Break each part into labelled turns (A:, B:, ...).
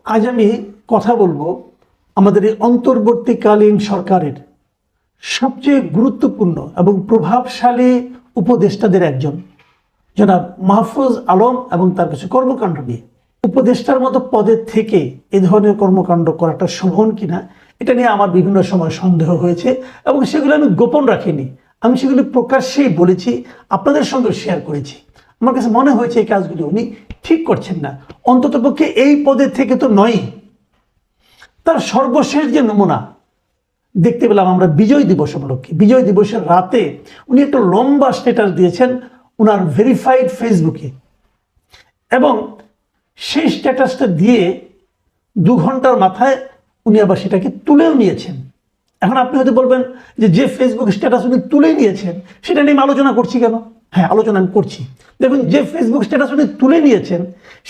A: আজ আমি কথা বলবো আমাদের এই অন্তর্বর্তীকালীন সরকারের সবচেয়ে গুরুত্বপূর্ণ এবং প্রভাবশালী উপদেষ্টাদের একজন জনাব মাহফুজ আলম এবং তার কিছু কর্মকাণ্ড নিয়ে। উপদেষ্টার মতো পদের থেকে এ ধরনের কর্মকাণ্ড করাটা শোভন কিনা এটা নিয়ে আমার বিভিন্ন সময় সন্দেহ হয়েছে এবং সেগুলো আমি গোপন রাখিনি। আমি সেগুলি প্রকাশ্যেই বলেছি, আপনাদের সঙ্গে শেয়ার করেছি। আমার কাছে মনে হয়েছে এই কাজগুলি উনি ঠিক করছেন না, অন্ততপক্ষে এই পদের থেকে তো নয়। তার সর্বশেষ যে নমুনা দেখতে পেলাম আমরা বিজয় দিবস উপলক্ষে, বিজয় দিবসের রাতে উনি একটা লম্বা স্ট্যাটাস দিয়েছেন ওনার ভেরিফাইড ফেসবুকে, এবং সেই স্ট্যাটাসটা দিয়ে 2 ঘন্টার মাথায় উনি আবার সেটাকে তুলেও নিয়েছেন। এখন আপনি হয়তো বলবেন যে ফেসবুক স্ট্যাটাস উনি তুলে নিয়েছেন সেটা নিয়ে আলোচনা করছি কেন? হ্যাঁ, আলোচনা আমি করছি। দেখুন, যে ফেসবুক স্ট্যাটাস উনি তুলে নিয়েছেন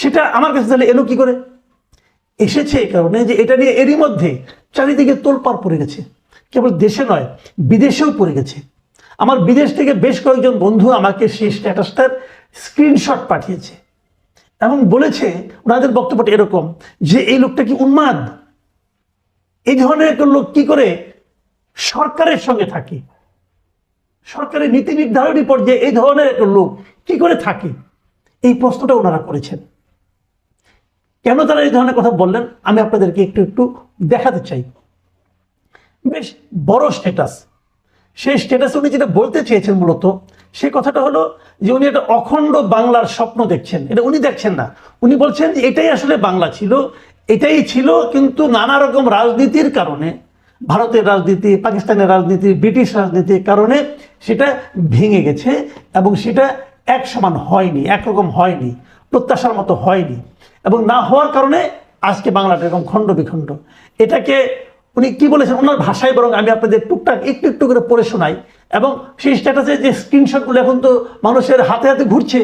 A: সেটা আমার কাছে তাহলে এলো কি করে? এসেছে এই কারণে যে এটা নিয়ে এরই মধ্যে চারিদিকে তোলপাড় পড়ে গেছে। কেবল দেশে নয়, বিদেশেও পড়ে গেছে। আমার বিদেশ থেকে বেশ কয়েকজন বন্ধু আমাকে সেই স্ট্যাটাসটার স্ক্রিনশট পাঠিয়েছে এবং বলেছে, ওনাদের বক্তব্যটা এরকম যে এই লোকটা কি উন্মাদ? এই ধরনের একটা লোক কি করে সরকারের সঙ্গে থাকে? সরকারের নীতি নির্ধারণী পর্যায়ে এই ধরনের একটা লোক কি করে থাকে? এই প্রশ্নটা ওনারা করেছেন। কেন তারা এই ধরনের কথা বললেন আমি আপনাদেরকে একটু একটু দেখাতে চাই। বেশ বড় স্ট্যাটাস। সেই স্ট্যাটাসে উনি যেটা বলতে চেয়েছেন মূলত সেই কথাটা হলো যে উনি একটা অখণ্ড বাংলার স্বপ্ন দেখছেন। এটা উনি দেখছেন না, উনি বলছেন যে এটাই আসলে বাংলা ছিল, এটাই ছিল, কিন্তু নানা রকম রাজনীতির কারণে, ভারতের রাজনীতি, পাকিস্তানের রাজনীতি, ব্রিটিশ রাজনীতির কারণে সেটা ভেঙে গেছে এবং সেটা এক সমান হয়নি, একরকম হয়নি, প্রত্যাশার মতো হয়নি, এবং না হওয়ার কারণে আজকে বাংলাটা এরকম খণ্ড বিখণ্ড। এটাকে উনি কি বলেছেন ওনার ভাষায়, বরং আমি আপনাদের টুকটাক একটু একটু করে পড়ে শোনাই। এবং সেই স্ট্যাটাসে যে স্ক্রিনশটগুলো এখন তো মানুষের হাতে হাতে ঘুরছে,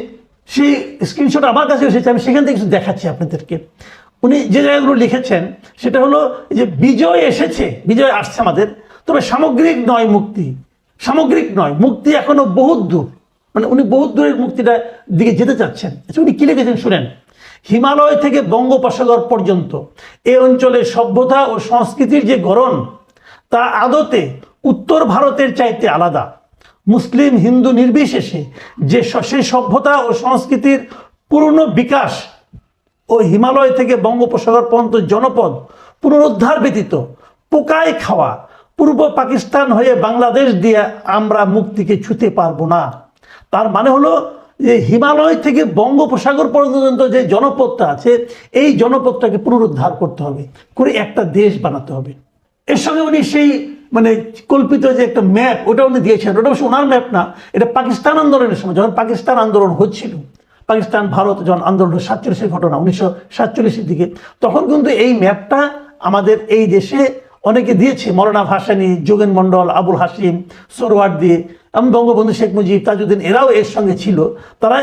A: সেই স্ক্রিনশট আমার কাছে এসেছে, আমি সেখান থেকে কিছু দেখাচ্ছি আপনাদেরকে। উনি যে জায়গাগুলো লিখেছেন সেটা হলো যে বিজয় এসেছে, বিজয় আসছে আমাদের, তবে সামগ্রিক নয় মুক্তি, সামগ্রিক নয়, মুক্তি এখনো বহুত দূর। মানে উনি বহুত দূরের মুক্তিটার দিকে যেতে চাচ্ছেন। উনি কি লিখেছেন শুনেন। হিমালয় থেকে বঙ্গোপসাগর পর্যন্ত এ অঞ্চলের সভ্যতা ও সংস্কৃতির যে গড়ন তা আদতে উত্তর ভারতের চাইতে আলাদা। মুসলিম হিন্দু নির্বিশেষে যে সেই সভ্যতা ও সংস্কৃতির পূর্ণ বিকাশ ও হিমালয় থেকে বঙ্গোপসাগর পর্যন্ত জনপদ পুনরুদ্ধার ব্যতীত পোকায় খাওয়া পূর্ব পাকিস্তান হয়ে বাংলাদেশ দিয়ে আমরা মুক্তিকে ছুঁতে পারবো না। তার মানে হলো যে হিমালয় থেকে বঙ্গোপসাগর পর্যন্ত যে জনপদটা আছে এই জনপদটাকে পুনরুদ্ধার করতে হবে, করে একটা দেশ বানাতে হবে। এর সঙ্গে উনি সেই মানে কল্পিত যে একটা ম্যাপ ওটা উনি দিয়েছেন, ওটা অবশ্য ওনার ম্যাপ না, এটা পাকিস্তান আন্দোলনের সময় যখন পাকিস্তান আন্দোলন হচ্ছিল, পাকিস্তান ভারত যখন আন্দোলন 47-এর ঘটনা 1947-এর দিকে, তখন কিন্তু এই ম্যাপটা আমাদের এই দেশে অনেকে দিয়েছে। মৌলানা ভাসানী, যোগেন মন্ডল, আবুল হাসিম, সোহরাওয়ার্দী এবং বঙ্গবন্ধু শেখ মুজিব, তাজউদ্দিন, এরাও এর সঙ্গে ছিল। তারা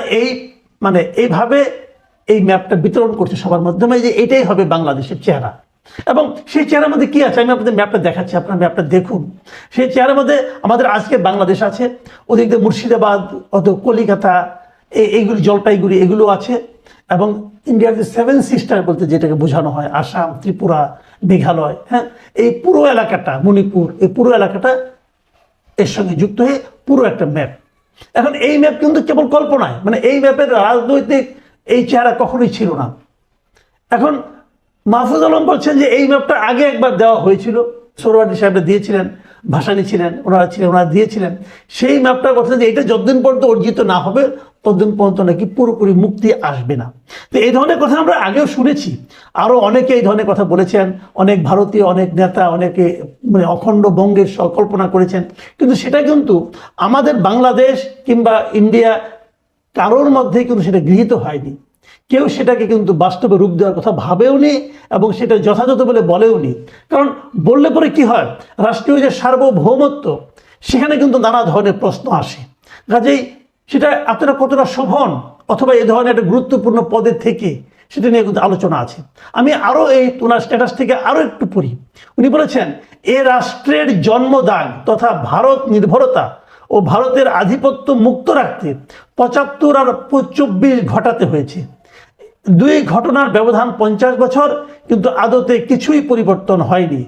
A: এইভাবে এই ম্যাপটা বিতরণ করছে সবার মাধ্যমে যে এটাই হবে বাংলাদেশের চেহারা। এবং সেই চেহারার মধ্যে কি আছে আমি আপনাদের ম্যাপটা দেখাচ্ছি, আপনার ম্যাপটা দেখুন। সেই চেহারার মধ্যে আমাদের আজকে বাংলাদেশ আছে, ওদিক দিয়ে মুর্শিদাবাদ, অত কলিকাতা, এইগুলি জলপাইগুড়ি, এগুলো আছে। এবং ইন্ডিয়ার যে 7 সিস্টার বলতে যেটাকে বোঝানো হয়, আসাম, ত্রিপুরা, মেঘালয়, হ্যাঁ, এই পুরো এলাকাটা, মণিপুর, এই পুরো এলাকাটা এর সঙ্গে যুক্ত হয়ে পুরো একটা ম্যাপ। এখন এই ম্যাপ কিন্তু কেবল কল্পনায়, মানে এই ম্যাপের রাজনৈতিক এই চেহারা কখনোই ছিল না। এখন মাহফুজ আলম বলছেন যে এই ম্যাপটা আগে একবার দেওয়া হয়েছিল, সোহরাওয়ার্দী সাহেবরা দিয়েছিলেন, ভাসানী ছিলেন, ওনারা দিয়েছিলেন। সেই ম্যাপটা বলছেন যে এটা যতদিন পর্যন্ত অর্জিত না হবে ততদিন পর্যন্ত নাকি পুরোপুরি মুক্তি আসবে না। তো এই ধরনের কথা আমরা আগেও শুনেছি, আরও অনেকে এই ধরনের কথা বলেছেন, অনেক ভারতীয়, অনেক নেতা, অনেকে মানে অখণ্ড বঙ্গের কল্পনা করেছেন, কিন্তু সেটা কিন্তু আমাদের বাংলাদেশ কিংবা ইন্ডিয়া কারোর মধ্যে কিন্তু সেটা গৃহীত হয়নি। কেউ সেটাকে কিন্তু বাস্তবে রূপ দেওয়ার কথা ভাবেও নি এবং সেটা যথাযথ বলে বলেও নি। কারণ বললে পরে কি হয়, রাষ্ট্রীয় যে সার্বভৌমত্ব সেখানে কিন্তু নানা ধরনের প্রশ্ন আসে। কাজেই সেটা আপনারা কতটা শোভন অথবা এই ধরনের একটা গুরুত্বপূর্ণ পদের থেকে সেটা নিয়ে কিন্তু আলোচনা আছে। আমি আরও এই ওনার স্ট্যাটাস থেকে আরও একটু পড়ি। উনি বলেছেন, এ রাষ্ট্রের জন্মদাগ তথা ভারত নির্ভরতা ও ভারতের আধিপত্য মুক্ত রাখতে 75 আর 24 ঘটাতে হয়েছে। দুই ঘটনার ব্যবধান 50 বছর, কিন্তু আদতে কিছুই পরিবর্তন হয়নি।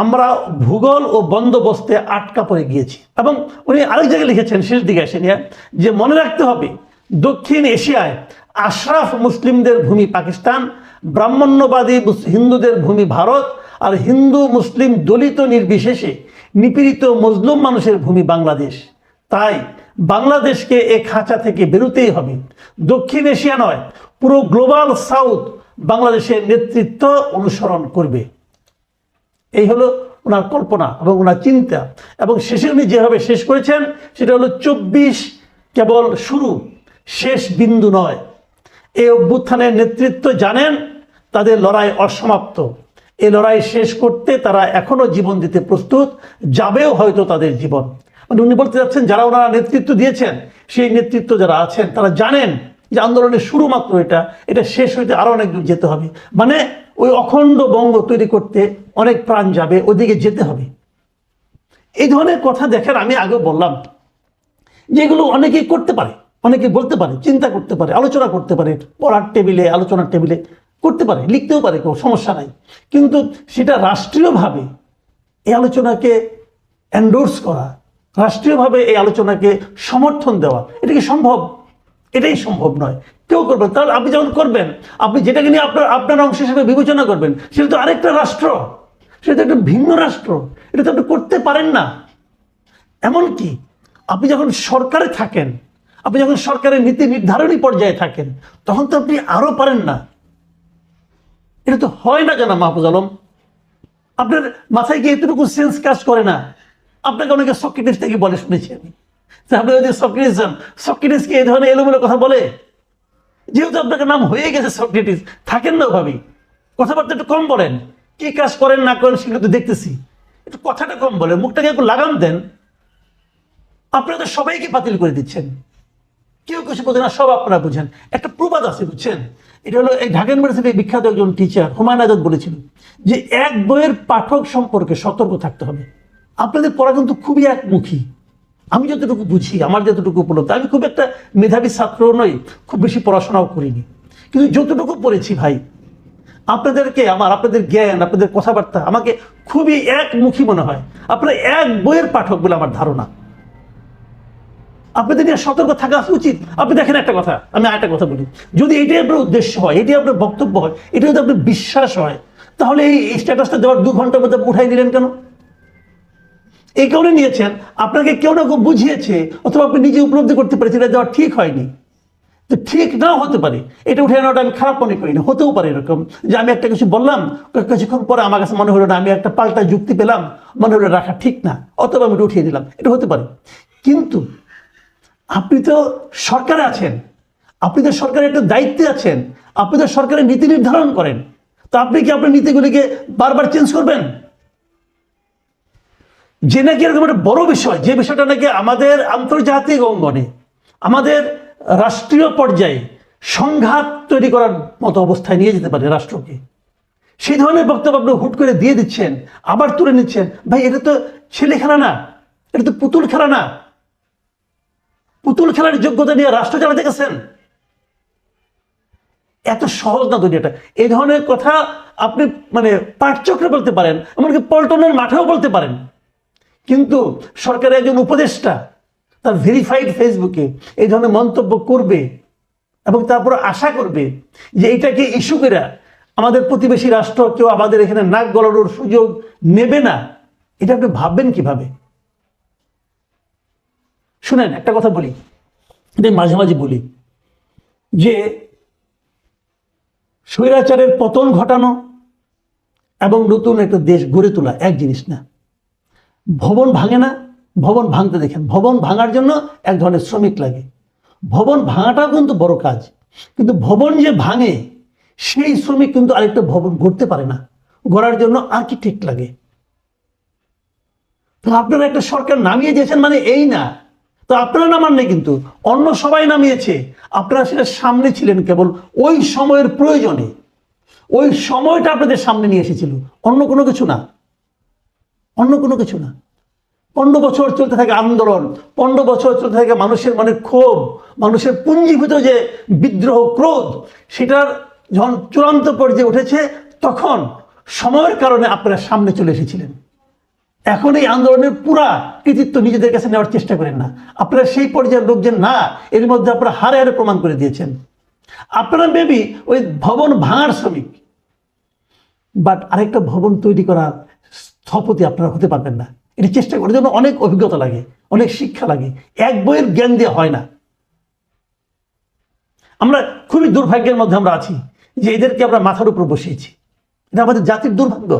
A: আমরা ভূগোল ও বন্দোবস্তে আটকা পড়ে গিয়েছি। এবং উনি আরেক জায়গায় লিখেছেন শেষ দিকে এসে নিয়ে, যে মনে রাখতে হবে দক্ষিণ এশিয়ায় আশরাফ মুসলিমদের ভূমি পাকিস্তান, ব্রাহ্মণ্যবাদী হিন্দুদের ভূমি ভারত, আর হিন্দু মুসলিম দলিত নির্বিশেষে নিপীড়িত মজলুম মানুষের ভূমি বাংলাদেশ। তাই বাংলাদেশকে এ খাঁচা থেকে বেরোতেই হবে। দক্ষিণ এশিয়া নয়, পুরো গ্লোবাল সাউথ বাংলাদেশের নেতৃত্ব অনুসরণ করবে। এই হলো ওনার কল্পনা এবং ওনার চিন্তা। এবং শেষে উনি যেভাবে শেষ করেছেন সেটা হলো 24 কেবল শুরু, শেষ বিন্দু নয়। এই অভ্যুত্থানের নেতৃত্ব জানেন তাদের লড়াই অসমাপ্ত। এই লড়াই শেষ করতে তারা এখনো জীবন দিতে প্রস্তুত, যাবেও হয়তো তাদের জীবন। মানে উনি বলতে চাচ্ছেন যারা ওনারা নেতৃত্ব দিয়েছেন, সেই নেতৃত্ব যারা আছেন তারা জানেন যে আন্দোলনের শুরু মাত্র এটা শেষ হইতে আরো অনেক দূর যেতে হবে। মানে ওই অখণ্ড বঙ্গ তৈরি করতে অনেক প্রাণ যাবে, ওদিকে যেতে হবে। এই ধরনের কথা দেখেন, আমি আগে বললাম যেগুলো অনেকেই করতে পারে, অনেকে বলতে পারে, চিন্তা করতে পারে, আলোচনা করতে পারে, পড়ার টেবিলে, আলোচনার টেবিলে করতে পারে, লিখতেও পারে, কেউ সমস্যা নাই। কিন্তু সেটা রাষ্ট্রীয়ভাবে এই আলোচনাকে এন্ডোর্স করা, রাষ্ট্রীয়ভাবে এই আলোচনাকে সমর্থন দেওয়া, এটা কি সম্ভব? এটাই সম্ভব নয়, কেউ করবে। তাহলে আপনি যখন করবেন, আপনি যেটাকে নিয়ে আপনার অংশ হিসেবে বিবেচনা করবেন, সেটা তো আরেকটা রাষ্ট্র, সেটা তো একটা ভিন্ন রাষ্ট্র, এটা তো আপনি করতে পারেন না। এমনকি আপনি যখন সরকারে থাকেন, আপনি যখন সরকারের নীতি নির্ধারণী পর্যায়ে থাকেন, তখন তো আপনি আরো পারেন না। এটা তো হয় না কেন মাহফুজ আলম? আপনার মাথায় কি এতটুকু সেন্স কাজ করে না? আপনাকে অনেকে সক্রেটিস থেকে বলে শুনেছি আমি, আপনি যদি সক্রেটিস যান, সক্রেটিস কি এই ধরনের এলোমেলো কথা বলে? যেহেতু আপনাকে নাম হয়ে গেছে সক্রেটিস, থাকেন না ওভাবেই, কথাবার্তা একটু কম বলেন, কি কাজ করেন না করেন সেগুলো তো দেখতেছি, একটু কথাটা কম বলেন, মুখটাকে একটু লাগাম দেন। আপনারা তো সবাইকে বাতিল করে দিচ্ছেন, কেউ কিছু বোঝে না, সব আপনারা বুঝেন। একটা প্রবাদ আছে বুঝছেন, এটা হলো এই ঢাকা ইউনিভার্সিটির বিখ্যাত একজন টিচার হুমায়ুন আজাদ বলেছিল যে এক বইয়ের পাঠক সম্পর্কে সতর্ক থাকতে হবে। আপনাদের পড়া কিন্তু খুবই একমুখী। আমি যতটুকু বুঝি, আমার যতটুকু উপলব্ধ, আমি খুব একটা মেধাবী ছাত্র নই, খুব বেশি পড়াশোনাও করিনি, কিন্তু যতটুকু পড়েছি ভাই, আপনাদেরকে আপনাদের জ্ঞান, আপনাদের কথাবার্তা আমাকে খুবই একমুখী মনে হয়। আপনারা এক বইয়ের পাঠক বলে আমার ধারণা। আপনাদের নিয়ে সতর্ক থাকা উচিত। আপনি দেখেন একটা কথা, আমি আরেকটা কথা বলি, যদি এটাই আপনার উদ্দেশ্য হয়, এটাই আপনার বক্তব্য হয়, এটা যদি আপনার বিশ্বাস হয়, তাহলে এই স্ট্যাটাসটা দেওয়ার 2 ঘন্টার মধ্যে উঠাই দিলেন কেন? এই কারণে নিয়েছেন আপনাকে কেউ না কেউ বুঝিয়েছে, অথবা আপনি নিজে উপলব্ধি করতে পেরেছেন এটা দেওয়া ঠিক হয়নি। তো ঠিক নাও হতে পারে, এটা উঠে নেওয়াটা আমি খারাপ মনে করি না। হতেও পারে এরকম যে আমি একটা কিছু বললাম, কিছুক্ষণ পরে আমার কাছে মনে হলো না, আমি একটা পাল্টা যুক্তি পেলাম, মনে হলো রাখা ঠিক না, অথবা আমি উঠিয়ে দিলাম, এটা হতে পারে। কিন্তু আপনি তো সরকারে আছেন, আপনি তো সরকারের একটা দায়িত্বে আছেন, আপনি তো সরকারের নীতি নির্ধারণ করেন, তো আপনি কি আপনার নীতিগুলিকে বারবার চেঞ্জ করবেন? যে নাকি এরকম একটা বড় বিষয়, যে বিষয়টা নাকি আমাদের আন্তর্জাতিক অঙ্গনে, আমাদের রাষ্ট্রীয় পর্যায়ে সংঘাত তৈরি করার মতো অবস্থায় নিয়ে যেতে পারে রাষ্ট্রকে, সেই ধরনের বক্তব্য আপনি হুট করে দিয়ে দিচ্ছেন, আবার তুলে নিচ্ছেন। ভাই, এটা তো ছেলে খেলা না, এটা তো পুতুল খেলা না। পুতুল খেলার যোগ্যতা নিয়ে রাষ্ট্র চালাতে গেছেন? এত সহজ না দুনিয়াটা। এই ধরনের কথা আপনি মানে পাঠচক্রে বলতে পারেন, এমনকি পল্টনের মাঠেও বলতে পারেন, কিন্তু সরকারের একজন উপদেষ্টা তার ভেরিফাইড ফেসবুকে এই ধরনের মন্তব্য করবে এবং তারপর আশা করবে যে এটাকে ইস্যু করে আমাদের প্রতিবেশী রাষ্ট্র কেউ আমাদের এখানে নাক গলানোর সুযোগ নেবে না, এটা আপনি ভাববেন কিভাবে? শুনেন, একটা কথা বলি, এটা মাঝে মাঝে বলি, যে স্বৈরাচারের পতন ঘটানো এবং নতুন একটা দেশ গড়ে তোলা এক জিনিস না। ভবন ভাঙে না, ভবন ভাঙতে দেখেন, ভবন ভাঙার জন্য এক ধরনের শ্রমিক লাগে, ভবন ভাঙাটাও কিন্তু বড় কাজ, কিন্তু ভবন যে ভাঙে সেই শ্রমিক কিন্তু আরেকটা ভবন গড়তে পারে না, গড়ার জন্য আর্কিটেক্ট লাগে। তো আপনারা একটা সরকার নামিয়ে দিয়েছেন মানে এই না, তো আপনারা নামান নেই, কিন্তু অন্য সবাই নামিয়েছে, আপনারা সেটা সামনে ছিলেন কেবল ওই সময়ের প্রয়োজনে, ওই সময়টা আপনাদের সামনে নিয়ে এসেছিল, অন্য কোনো কিছু না, অন্য কোনো কিছু না। 15 বছর চলতে থাকে আন্দোলন, 15 বছর চলতে থাকে মানুষের মনে ক্ষোভ, মানুষের পুঞ্জীভূত যে বিদ্রোহ, ক্রোধ, সেটার যখন চূড়ান্ত পর্যায়ে উঠেছে তখন সময়ের কারণে আপনারা সামনে চলে এসেছিলেন। এখন এই আন্দোলনের পুরা কৃতিত্ব নিজেদের কাছে নেওয়ার চেষ্টা করেন না। আপনারা সেই পর্যায়ের লোকজন না, এর মধ্যে আপনারা হারে হারে প্রমাণ করে দিয়েছেন। আপনারা মেবি ওই ভবন ভাঙার শ্রমিক, বাট আরেকটা ভবন তৈরি করার স্থপতি আপনারা হতে পারবেন না। এটি চেষ্টা করার জন্য অনেক অভিজ্ঞতা লাগে, অনেক শিক্ষা লাগে, এক বইয়ের জ্ঞান দিয়ে হয় না। আমরা খুবই দুর্ভাগ্যের মধ্যে আমরা আছি যে এদেরকে আমরা মাথার উপর বসিয়েছি। এটা আমাদের জাতির দুর্ভাগ্য।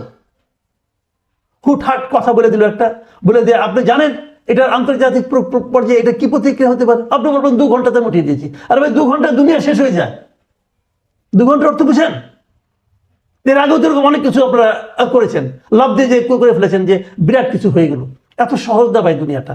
A: হুটহাট কথা বলে দিল একটা, বলে দিয়ে আপনি জানেন এটার আন্তর্জাতিক পর্যায়ে এটা কি প্রতিক্রিয়া হতে পারে, আপনি বলবেন 2 ঘন্টাতে উঠিয়ে দিয়েছি। আর ভাই 2 ঘন্টায় দুনিয়া শেষ হয়ে যায়। 2 ঘন্টার অর্থ বুঝেন? এর আগেও তো এরকম অনেক কিছু আপনারা করেছেন, লাভ দিয়ে যে করে ফেলেছেন যে বিরাট কিছু হয়ে গেল। এত সহজ না ভাই দুনিয়াটা।